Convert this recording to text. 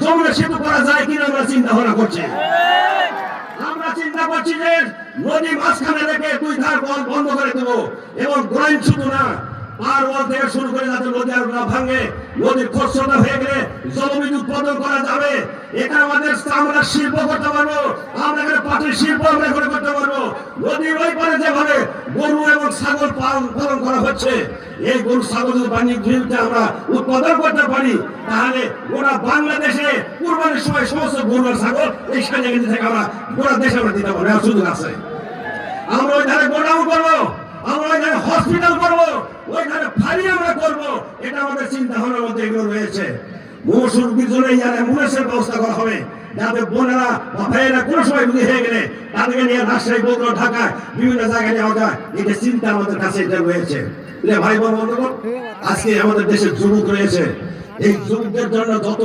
যমুনা সেতু করা যায় কিনা আমরা চিন্তা ভাবনা করছি। আমরা চিন্তা করছি যে নদী মাঝখানে রেখে দুই ধার বন্ধ করে দেবো, এবং গোলাইন শুধু না, পারওয়াল থেকে শুরু করে যাতে নদী আর না ভাঙে, নদীর খরস্রোতা হয়ে গেলে জলবিদ্যুৎ উৎপাদন করা যাবে। এখানে আমাদের আমরা শিল্প করতে পারবো, আমরা এখানে পাটের শিল্প আমরা করে করতে পারবো। নদীর ওই পারে যেভাবে গরু এবং ছাগল পালন করা হচ্ছে, এই গরু ছাগল যদি বাণিজ্যে আমরা উৎপাদন করতে পারি, তাহলে গোটা বাংলাদেশে কুরবানির সময় সমস্ত গরু আর ছাগল এই সাজাগিরি থেকে আমরা গোটা দেশে আমরা দিতে পারবো, সুযোগ আছে। আমরা ওই ধারে গোডাউন করবো, আমরা ওইখানে হসপিটাল করবো, ওইখানে ফাঁড়ি আমরা করবো। এটা আমাদের চিন্তা ভাবনার মধ্যে এগুলো রয়েছে। মৌসুম জন্য অ্যাম্বুলেন্সের ব্যবস্থা করা হবে, যাতে বোনেরা বা ভাইয়েরা কোনো সময় বুঝে হয়ে গেলে তাদেরকে নিয়ে রাজশাহী, বগুড়া, ঢাকায় বিভিন্ন জায়গায় নেওয়া যায়। এটা চিন্তা আমাদের কাছে এটা রয়েছে। ভাই বোন বন্ধুগণ, আজকে আমাদের দেশের যুবক রয়েছে, এই যুবকদের জন্য যত